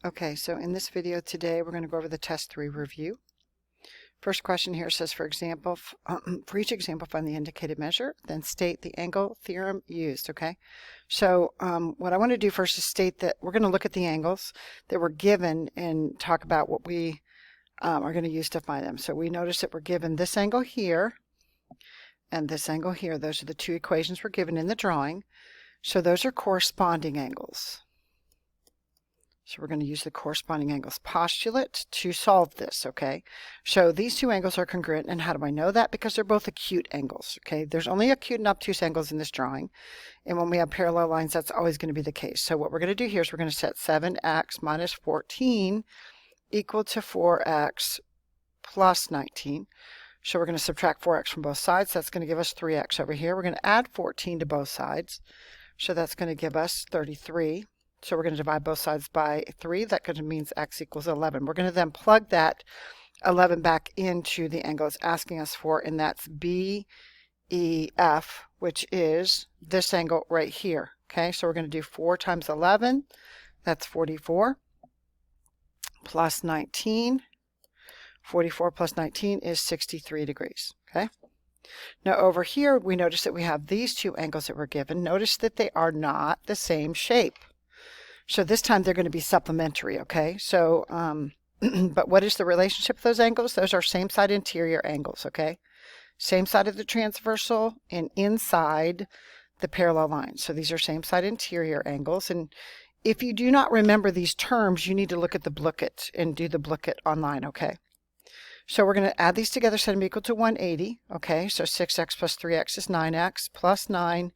Okay, so in this video today, we're going to go over the test 3 review. First question here says, for example, for each example, find the indicated measure, then state the angle theorem used, okay? So what I want to do first is state that we're going to look at the angles that were given and talk about what we are going to use to find them. So we notice that we're given this angle here and this angle here. Those are the two equations we're given in the drawing. So those are corresponding angles. So we're going to use the corresponding angles postulate to solve this, okay? So these two angles are congruent, and how do I know that? Because they're both acute angles, okay? There's only acute and obtuse angles in this drawing, and when we have parallel lines, that's always going to be the case. So what we're going to do here is we're going to set 7x minus 14 equal to 4x plus 19. So we're going to subtract 4x from both sides. That's going to give us 3x over here. We're going to add 14 to both sides. So that's going to give us 33. So we're going to divide both sides by 3. That means x equals 11. We're going to then plug that 11 back into the angle it's asking us for, and that's BEF, which is this angle right here. Okay, so we're going to do 4 times 11. That's 44 plus 19. 44 plus 19 is 63 degrees. Okay. Now over here, we notice that we have these two angles that were given. Notice that they are not the same shape. So this time they're going to be supplementary, okay? So, but what is the relationship of those angles? Those are same side interior angles, okay? Same side of the transversal and inside the parallel line. So these are same side interior angles. And if you do not remember these terms, you need to look at the booklet and do the booklet online, okay? So we're going to add these together, set them equal to 180, okay? So 6x plus 3x is 9x plus 9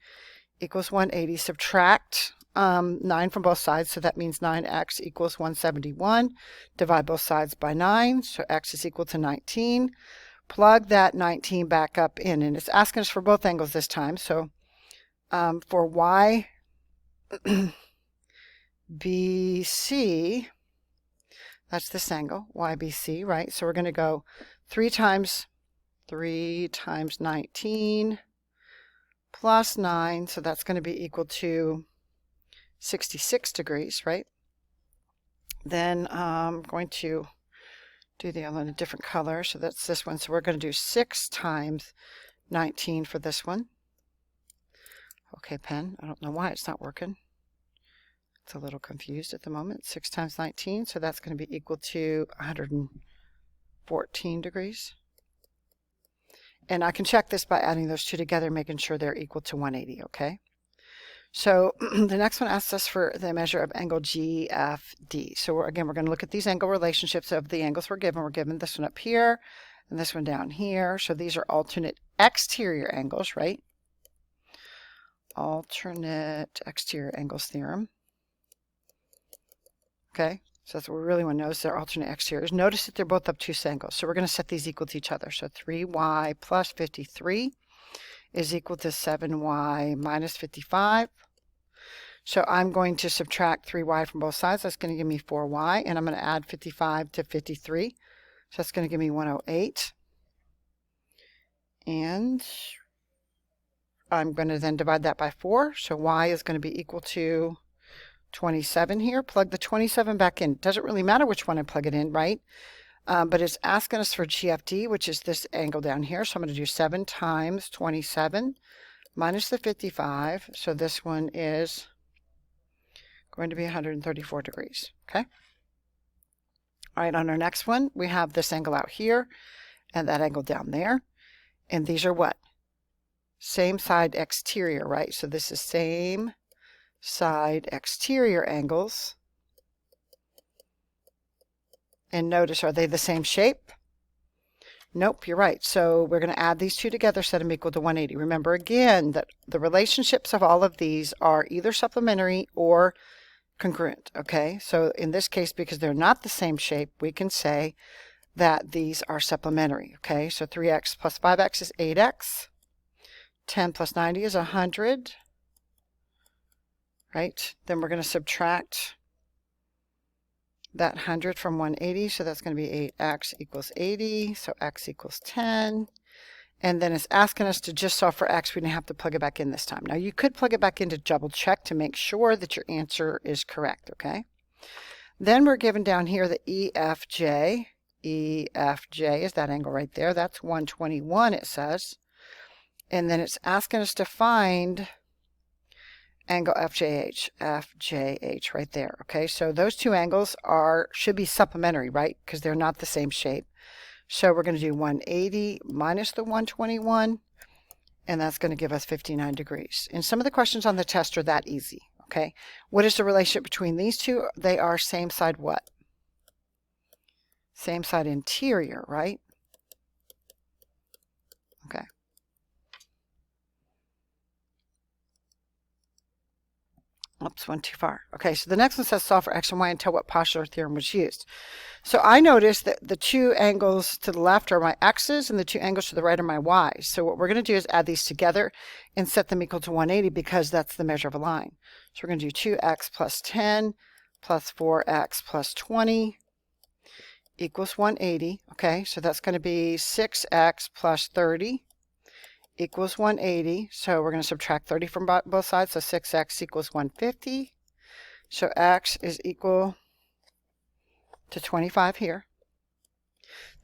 equals 180. Subtract 9 from both sides, so that means 9x equals 171. Divide both sides by 9, so x is equal to 19. Plug that 19 back up in, and it's asking us for both angles this time. So for y BC, that's this angle, YBC, right? So we're going to go 3 times 19 plus 9, so that's going to be equal to 66 degrees, right? Then I'm going to do the other in a different color, so that's this one. So we're going to do 6 times 19 for this one. Okay, pen, I don't know why it's not working. It's a little confused at the moment. 6 times 19, so that's going to be equal to 114 degrees. And I can check this by adding those two together, making sure they're equal to 180, okay? So the next one asks us for the measure of angle GFD. So we're going to look at these angle relationships of the angles we're given. We're given this one up here and this one down here. So these are alternate exterior angles, right? Alternate exterior angles theorem. Okay, so that's what we really want to know is they're alternate exteriors. Notice that they're both obtuse angles. So we're going to set these equal to each other. So 3y plus 53 is equal to 7y minus 55. So I'm going to subtract 3y from both sides. That's going to give me 4y, and I'm going to add 55 to 53. So that's going to give me 108. And I'm going to then divide that by 4. So y is going to be equal to 27 here. Plug the 27 back in. Doesn't really matter which one I plug it in, right? But it's asking us for GFD, which is this angle down here. So I'm going to do 7 times 27 minus the 55. So this one is going to be 134 degrees. Okay. All right, on our next one, we have this angle out here and that angle down there. And these are what? Same side exterior, right? So this is same side exterior angles. And notice, are they the same shape? Nope, you're right. So we're going to add these two together, set them equal to 180. Remember again that the relationships of all of these are either supplementary or congruent, okay? So in this case, because they're not the same shape, we can say that these are supplementary, okay? So 3x plus 5x is 8x. 10 plus 90 is 100, right? Then we're going to subtract that 100 from 180, so that's going to be 8x equals 80, so x equals 10. And then it's asking us to just solve for x. We didn't have to plug it back in this time. Now you could plug it back in to double check to make sure that your answer is correct, okay? Then we're given down here the EFJ. EFJ is that angle right there. That's 121, it says. And then it's asking us to find angle FJH. FJH right there. Okay, so those two angles should be supplementary, right? Because they're not the same shape. So we're going to do 180 minus the 121, and that's going to give us 59 degrees. And some of the questions on the test are that easy. Okay, what is the relationship between these two? They are same side what? Same side interior, right? Okay. Oops, went too far. Okay, so the next one says solve for x and y and tell what postulator theorem was used. So I noticed that the two angles to the left are my x's and the two angles to the right are my y's. So what we're going to do is add these together and set them equal to 180 because that's the measure of a line. So we're going to do 2x plus 10 plus 4x plus 20 equals 180. Okay, so that's going to be 6x plus 30 equals 180. So we're going to subtract 30 from both sides. So 6x equals 150. So x is equal to 25 here.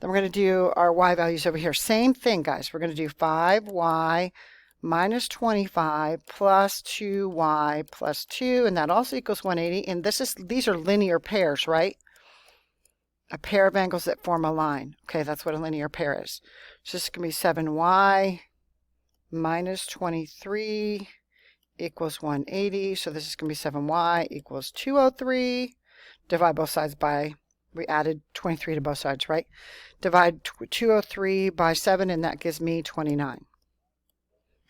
Then we're going to do our y values over here. Same thing, guys. We're going to do 5y minus 25 plus 2y plus 2. And that also equals 180. And these are linear pairs, right? A pair of angles that form a line. Okay, that's what a linear pair is. So this is going to be 7y minus 23 equals 180. So this is going to be 7y equals 203. Divide both sides by, we added 23 to both sides, right? Divide 203 by 7, and that gives me 29.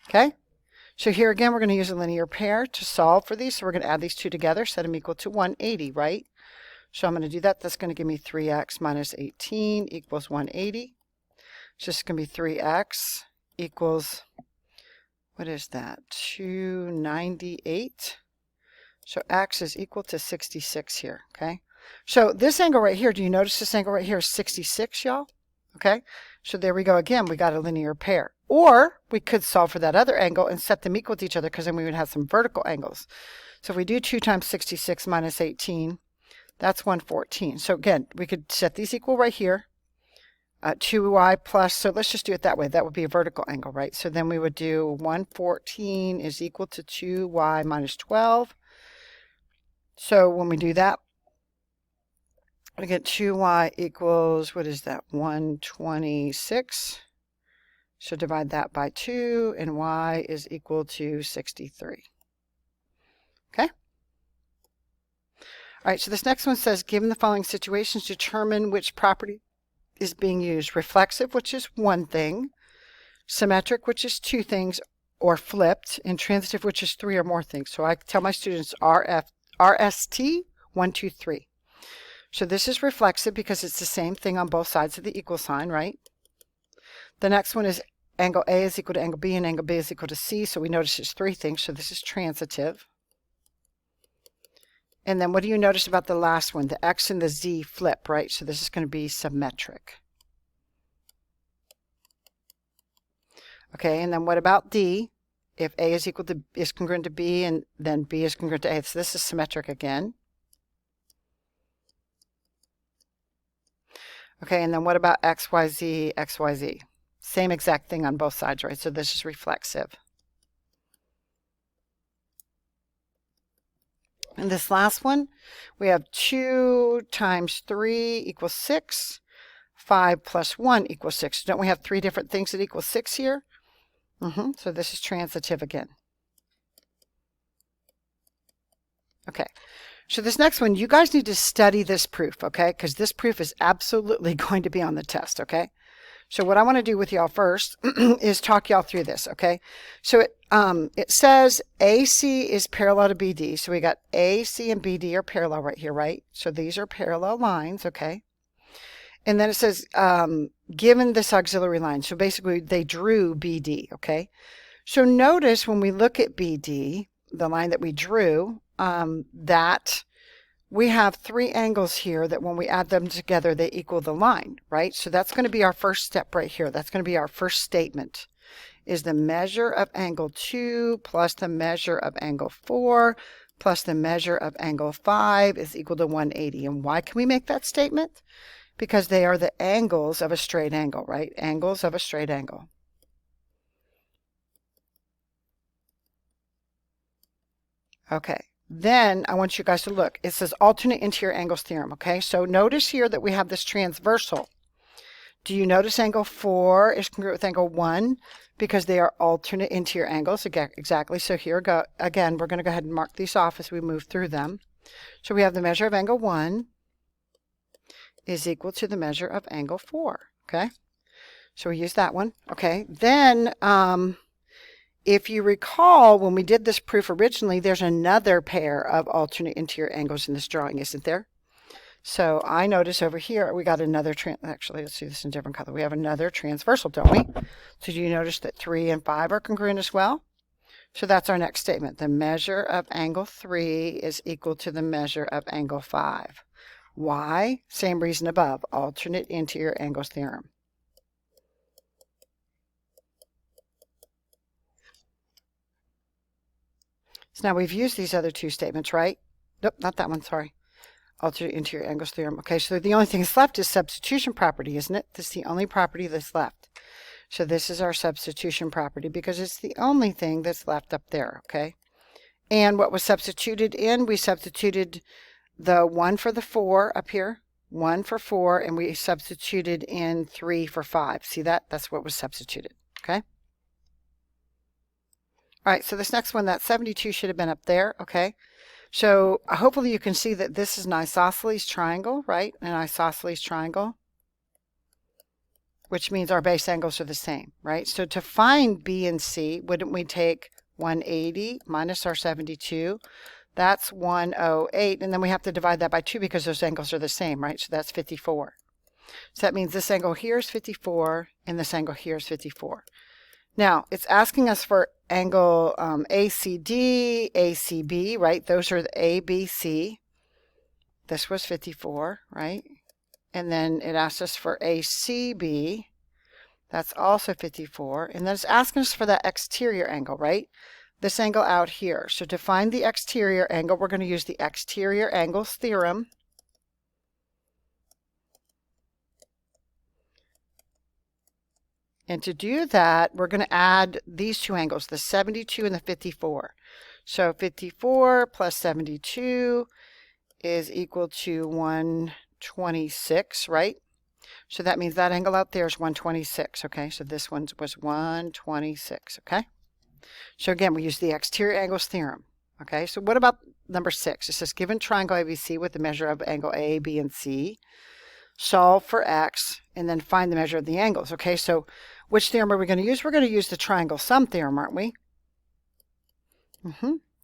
Okay? So here again, we're going to use a linear pair to solve for these. So we're going to add these two together, set them equal to 180, right? So I'm going to do that. That's going to give me 3x minus 18 equals 180. So this is going to be 3x equals, what is that? 298. So x is equal to 66 here, okay? So this angle right here, do you notice this angle right here is 66, y'all? Okay, so there we go again. We got a linear pair. Or we could solve for that other angle and set them equal to each other because then we would have some vertical angles. So if we do 2 times 66 minus 18, that's 114. So again, we could set these equal right here. 2y plus, so let's just do it that way. That would be a vertical angle, right? So then we would do 114 is equal to 2y minus 12. So when we do that, we get 2y equals, what is that, 126. So divide that by 2, and y is equal to 63. Okay? All right, so this next one says, given the following situations, determine which property is being used. Reflexive, which is one thing, symmetric, which is two things, or flipped, and transitive, which is three or more things. So I tell my students RST, 1, 2, 3. So this is reflexive because it's the same thing on both sides of the equal sign, right? The next one is angle A is equal to angle B and angle B is equal to C. So we notice it's three things. So this is transitive. And then what do you notice about the last one? The X and the Z flip, right? So this is going to be symmetric. Okay, and then what about D? If A is congruent to B and then B is congruent to A. So this is symmetric again. Okay, and then what about XYZ, XYZ? Same exact thing on both sides, right? So this is reflexive. And this last one, we have 2 times 3 equals 6. 5 plus 1 equals 6. Don't we have three different things that equal 6 here? So this is transitive again. Okay. So this next one, you guys need to study this proof, okay? Because this proof is absolutely going to be on the test, okay? So what I want to do with y'all first is talk y'all through this, okay? So it says AC is parallel to BD. So we got AC and BD are parallel right here, right? So these are parallel lines, okay? And then it says, given this auxiliary line. So basically they drew BD, okay? So notice when we look at BD, the line that we drew, that we have three angles here that when we add them together, they equal the line, right? So that's going to be our first step right here. That's going to be our first statement, is the measure of angle 2 plus the measure of angle 4 plus the measure of angle 5 is equal to 180. And why can we make that statement? Because they are the angles of a straight angle, right? Angles of a straight angle. Okay, then I want you guys to look. It says alternate interior angles theorem, okay? So notice here that we have this transversal. Do you notice angle 4 is congruent with angle 1? Because they are alternate interior angles. Exactly. So here, again, we're going to go ahead and mark these off as we move through them. So we have the measure of angle 1 is equal to the measure of angle 4, okay? So we use that one, okay? Then, if you recall, when we did this proof originally, there's another pair of alternate interior angles in this drawing, isn't there? So I notice over here, we got another, actually, let's do this in a different color. We have another transversal, don't we? So do you notice that 3 and 5 are congruent as well? So that's our next statement. The measure of angle 3 is equal to the measure of angle 5. Why? Same reason above, alternate interior angles theorem. So now we've used these other two statements, right? Nope, not that one, sorry. Alternate interior angles theorem. Okay, so the only thing that's left is substitution property, isn't it? This is the only property that's left. So this is our substitution property because it's the only thing that's left up there, okay? And what was substituted in, we substituted the 1 for the 4 up here, 1 for 4, and we substituted in 3 for 5. See that? That's what was substituted, okay? All right, so this next one, that 72 should have been up there, okay? So hopefully you can see that this is an isosceles triangle, right? An isosceles triangle, which means our base angles are the same, right? So to find B and C, wouldn't we take 180 minus our 72? That's 108, and then we have to divide that by 2 because those angles are the same, right? So that's 54. So that means this angle here is 54, and this angle here is 54. Now, it's asking us for angle ACD, ACB, right? Those are the ABC. This was 54, right? And then it asks us for ACB. That's also 54. And then it's asking us for that exterior angle, right? This angle out here. So to find the exterior angle, we're going to use the exterior angles theorem. And to do that, we're going to add these two angles, the 72 and the 54. So 54 plus 72 is equal to 126, right? So that means that angle out there is 126, okay? So this one was 126, okay? So again, we use the exterior angles theorem, okay? So what about number 6? It says, given triangle ABC with the measure of angle A, B, and C, solve for x, and then find the measure of the angles, okay? So which theorem are we going to use? We're going to use the triangle sum theorem, aren't we?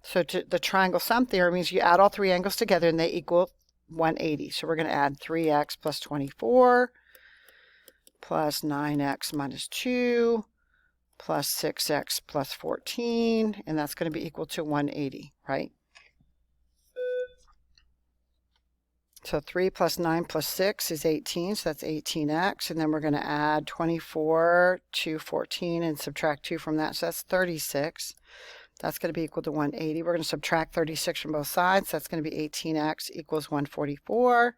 So the triangle sum theorem means you add all three angles together and they equal 180. So we're going to add 3x plus 24 plus 9x minus 2 plus 6x plus 14, and that's going to be equal to 180, right? So 3 plus 9 plus 6 is 18, so that's 18x, and then we're going to add 24 to 14 and subtract 2 from that, so that's 36. That's going to be equal to 180. We're going to subtract 36 from both sides, so that's going to be 18x equals 144.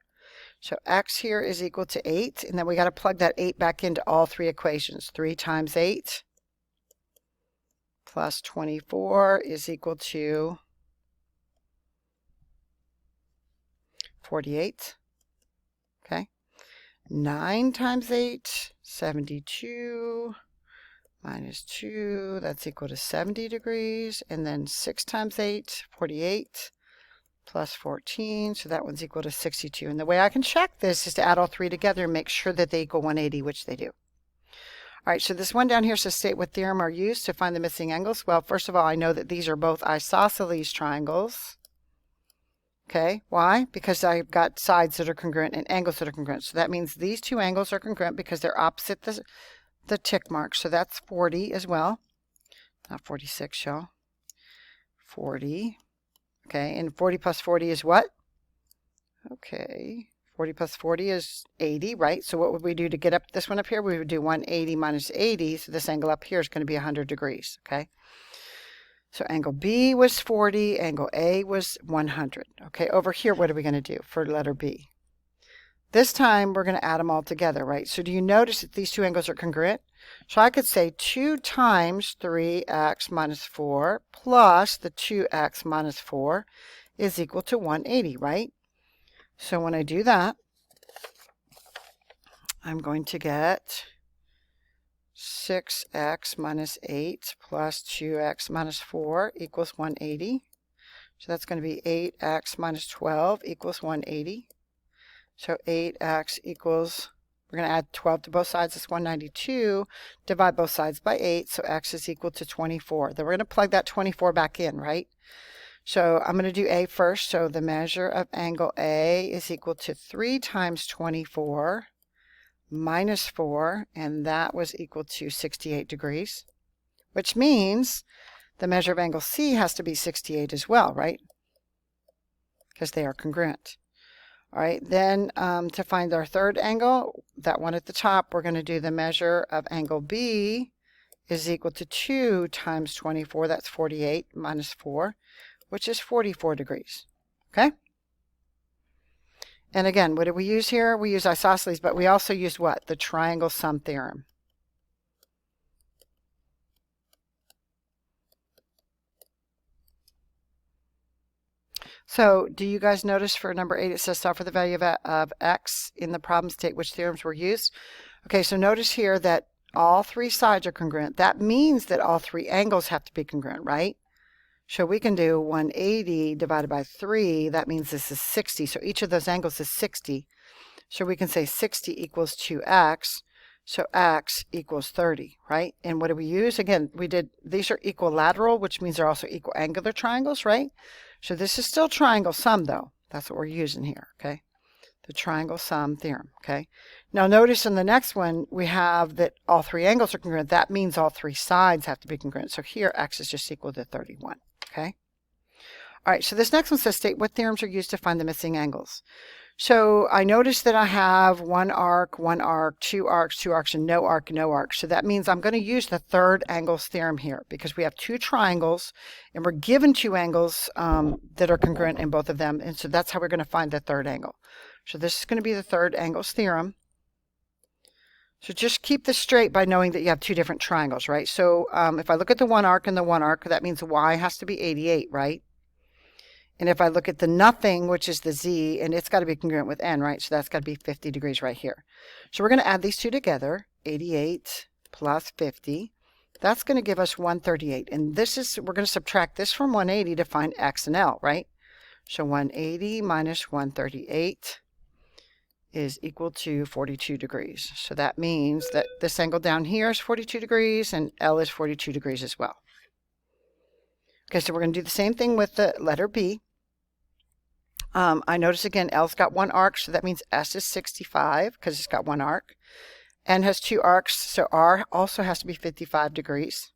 So x here is equal to 8, and then we got to plug that 8 back into all three equations. 3 times 8 plus 24 is equal to 48, okay? 9 times 8, 72, minus 2, that's equal to 70 degrees, and then 6 times 8, 48, plus 14, so that one's equal to 62. And the way I can check this is to add all three together and make sure that they equal 180, which they do. All right, so this one down here says state what theorem are used to find the missing angles. Well, first of all, I know that these are both isosceles triangles. Okay, why? Because I've got sides that are congruent and angles that are congruent. So that means these two angles are congruent because they're opposite the tick mark. So that's 40 as well. Not 46, y'all. 40. Okay, and 40 plus 40 is what? Okay, 40 plus 40 is 80, right? So what would we do to get up this one up here? We would do 180 minus 80. So this angle up here is going to be 100 degrees, okay? So angle B was 40, angle A was 100. Okay, over here, what are we going to do for letter B? This time, we're going to add them all together, right? So do you notice that these two angles are congruent? So I could say 2 times 3x minus 4 plus the 2x minus 4 is equal to 180, right? So when I do that, I'm going to get 6x minus 8 plus 2x minus 4 equals 180. So that's going to be 8x minus 12 equals 180. So 8x equals, we're going to add 12 to both sides, it's 192. Divide both sides by 8, so x is equal to 24. Then we're going to plug that 24 back in, right? So I'm going to do A first. So the measure of angle A is equal to 3 times 24 minus 4, and that was equal to 68 degrees, which means the measure of angle C has to be 68 as well, right? Because they are congruent. All right, then to find our third angle, that one at the top, we're going to do the measure of angle B is equal to 2 times 24, that's 48, minus 4, which is 44 degrees, okay? And again, what did we use here? We use isosceles, but we also use what? The Triangle Sum Theorem. So do you guys notice for number 8 it says solve for the value of x in the problem, state which theorems were used? Okay, so notice here that all 3 sides are congruent. That means that all 3 angles have to be congruent, right? So we can do 180 divided by 3. That means this is 60. So each of those angles is 60. So we can say 60 equals 2x. So x equals 30, right? And what do we use? Again, these are equilateral, which means they're also equal angular triangles, right? So this is still triangle sum, though. That's what we're using here, okay? The Triangle Sum Theorem, okay? Now notice in the next one, we have that all 3 angles are congruent. That means all 3 sides have to be congruent. So here, x is just equal to 31, okay? All right, so this next one says state what theorems are used to find the missing angles. So I noticed that I have 1 arc, 2 arcs, and no arc, no arc. So that means I'm going to use the third angles theorem here because we have 2 triangles and we're given 2 angles that are congruent in both of them. And so that's how we're going to find the third angle. So this is going to be the third angles theorem. So just keep this straight by knowing that you have 2 different triangles, right? So if I look at the 1 arc and the 1 arc, that means y has to be 88, right? And if I look at the nothing, which is the z, and it's got to be congruent with n, right? So that's got to be 50 degrees right here. So we're going to add these 2 together, 88 plus 50. That's going to give us 138. And this is, we're going to subtract this from 180 to find x and L, right? So 180 minus 138 is equal to 42 degrees. So that means that this angle down here is 42 degrees and L is 42 degrees as well. Okay, so we're going to do the same thing with the letter B. I notice again, L's got 1 arc, so that means S is 65 because it's got 1 arc. N has 2 arcs, so R also has to be 55 degrees.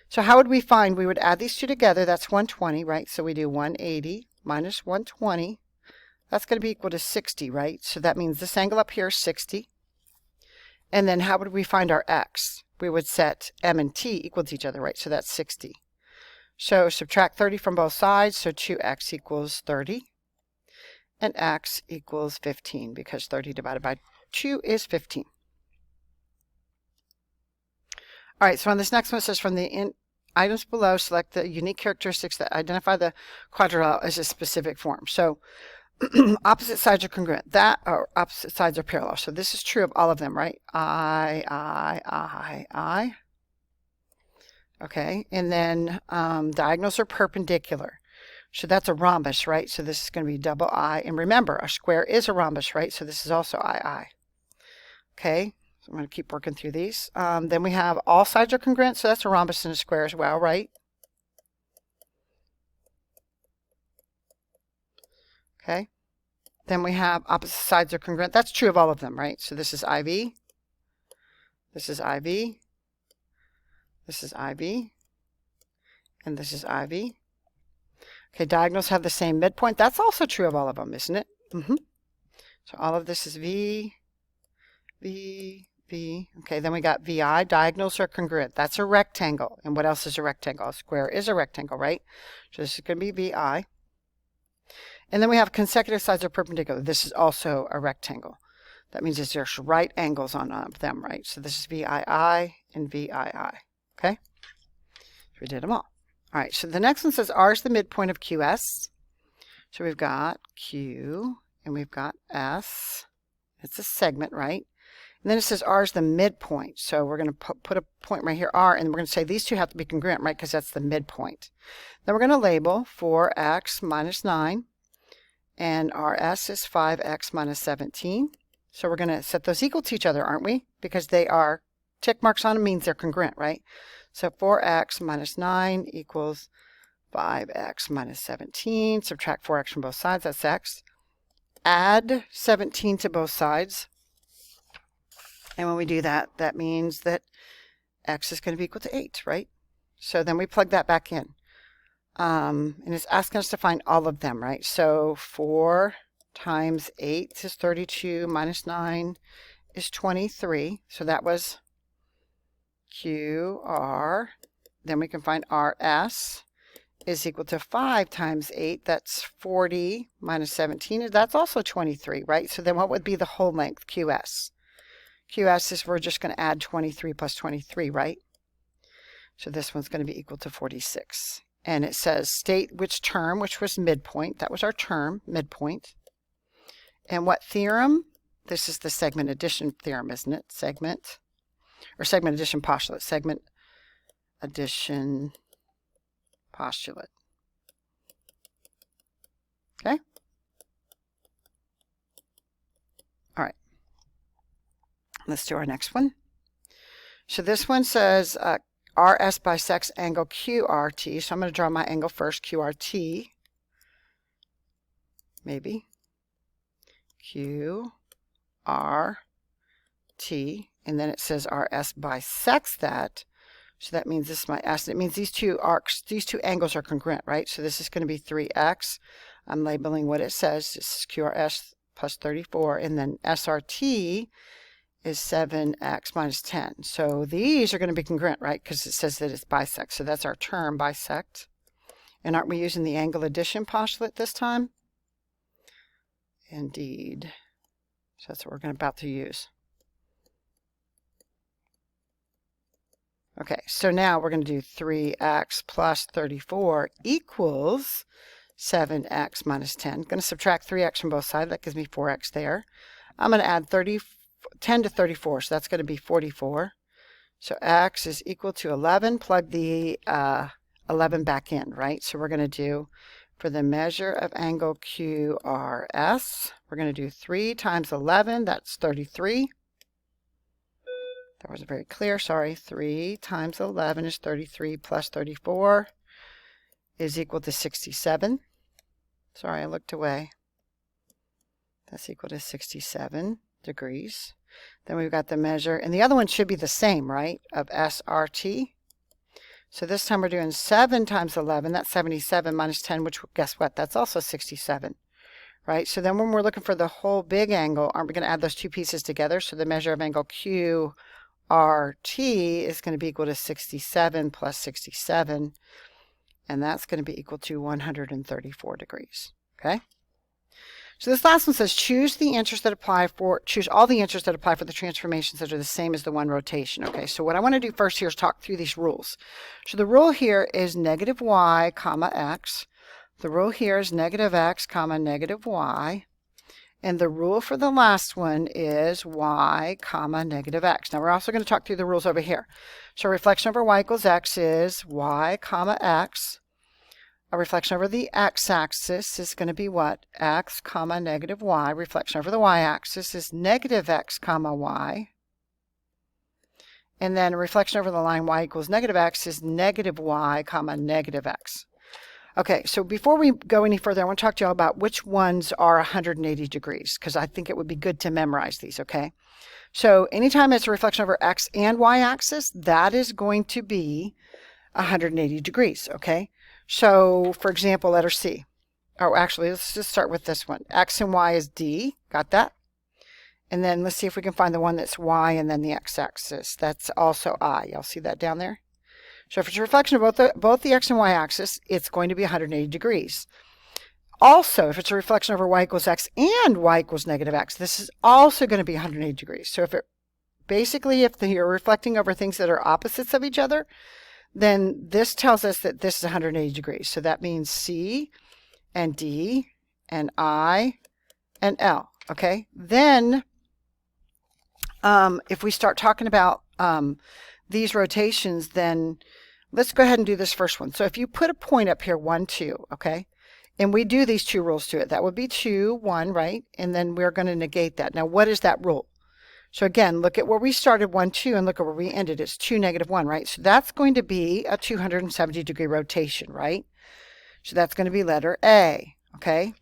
So how would we find? We would add these 2 together. That's 120, right? So we do 180 minus 120. That's going to be equal to 60, right? So that means this angle up here is 60. And then how would we find our x? We would set m and t equal to each other, right? So that's 60. So subtract 30 from both sides, so 2x equals 30. And x equals 15, because 30 divided by 2 is 15. All right, so on this next one, it says from the items below, select the unique characteristics that identify the quadrilateral as a specific form. So opposite sides are congruent. Or opposite sides are parallel. So this is true of all of them, right? I. Okay, and then diagonals are perpendicular. So that's a rhombus, right? So this is going to be double I. And remember, a square is a rhombus, right? So this is also II. Okay, so I'm going to keep working through these. Then we have all sides are congruent. So that's a rhombus and a square as well, right? Okay. Then we have opposite sides are congruent. That's true of all of them, right? So this is IV. This is IV. This is IV. And this is IV. Okay, diagonals have the same midpoint. That's also true of all of them, isn't it? So all of this is V, V, V. Okay, then we got VI. Diagonals are congruent. That's a rectangle. And what else is a rectangle? A square is a rectangle, right? So this is going to be VI. And then we have consecutive sides are perpendicular. This is also a rectangle. That means there's right angles on them, right? So this is VII and VII. Okay? So we did them all. All right, so the next one says R is the midpoint of QS. So we've got Q and we've got S. It's a segment, right? And then it says R is the midpoint. So we're going to put a point right here, R, and we're going to say these two have to be congruent, right? Because that's the midpoint. Then we're going to label 4x minus 9. And RS is 5x minus 17. So we're going to set those equal to each other, aren't we? Because they are, tick marks on them means they're congruent, right? So 4x minus 9 equals 5x minus 17. Subtract 4x from both sides, that's x. Add 17 to both sides. And when we do that, that means that x is going to be equal to 8, right? So then we plug that back in. And it's asking us to find all of them, right? So 4 times 8 is 32, minus 9 is 23. So that was QR. Then we can find RS is equal to 5 times 8. That's 40 minus 17. That's also 23, right? So then what would be the whole length, QS? QS is we're just going to add 23 plus 23, right? So this one's going to be equal to 46. And it says state which term, which was midpoint. That was our term, midpoint. And what theorem? This is the segment addition theorem, isn't it? Segment addition postulate. Segment addition postulate. Okay? All right. Let's do our next one. So this one says RS bisects angle QRT. So I'm going to draw my angle first, QRT. Maybe. QRT. And then it says RS bisects that. So that means this is my S. It means these two angles are congruent, right? So this is going to be 3x. I'm labeling what it says. This is QRS plus 34. And then SRT is 7x minus 10. So these are going to be congruent, right? Because it says that it's bisect. So that's our term, bisect. And aren't we using the angle addition postulate this time? Indeed. So that's what we're about to use. Okay, so now we're going to do 3x plus 34 equals 7x minus 10. I'm going to subtract 3x from both sides. That gives me 4x there. I'm going to add 10 to 34, so that's going to be 44. So x is equal to 11. Plug the 11 back in, right? So we're going to do, for the measure of angle QRS, we're going to do 3 times 11. That's 33. That wasn't very clear, sorry. 3 times 11 is 33 plus 34 is equal to 67. Sorry, I looked away. That's equal to 67 degrees. Then we've got the measure, and the other one should be the same, right, of SRT. So this time we're doing 7 times 11. That's 77 minus 10, which, guess what? That's also 67, right? So then when we're looking for the whole big angle, aren't we going to add those two pieces together? So the measure of angle QRT is going to be equal to 67 plus 67, and that's going to be equal to 134 degrees, okay? So this last one says choose all the answers that apply for the transformations that are the same as the one rotation. Okay, so what I want to do first here is talk through these rules. So the rule here is negative y comma x. The rule here is negative x comma negative y. And the rule for the last one is y comma negative x. Now we're also going to talk through the rules over here. So reflection over y equals x is y comma x. A reflection over the x-axis is going to be what? X comma negative y. Reflection over the y-axis is negative x comma y. And then a reflection over the line y equals negative x is negative y comma negative x. Okay, so before we go any further, I want to talk to you all about which ones are 180 degrees, because I think it would be good to memorize these, okay? So anytime it's a reflection over x and y-axis, that is going to be 180 degrees, okay? So, for example, letter C. Oh, actually, let's just start with this one. X and Y is D. Got that? And then let's see if we can find the one that's y and then the x-axis. That's also I. Y'all see that down there? So if it's a reflection of both the x and y axis, it's going to be 180 degrees. Also, if it's a reflection over y equals x and y equals negative x, this is also going to be 180 degrees. So if you're reflecting over things that are opposites of each other, then this tells us that this is 180 degrees. So that means C and D and I and L. Okay? Then if we start talking about these rotations, then let's go ahead and do this first one. So if you put a point up here, 1, 2, okay? And we do these two rules to it. That would be 2, 1, right? And then we're going to negate that. Now, what is that rule? So again, look at where we started, 1, 2, and look at where we ended. It's 2, negative 1, right? So that's going to be a 270 degree rotation, right? So that's going to be letter A, okay?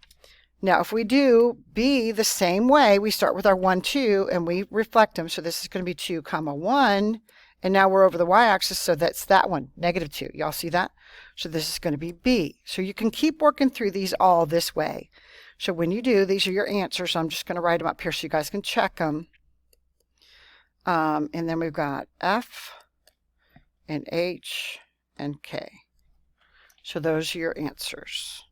Now, if we do B the same way, we start with our 1, 2, and we reflect them. So this is going to be 2, 1, and now we're over the y-axis, so that's that one, negative 2. Y'all see that? So this is going to be B. So you can keep working through these all this way. So when you do, these are your answers. I'm just going to write them up here so you guys can check them. And then we've got F and H and K. So those are your answers.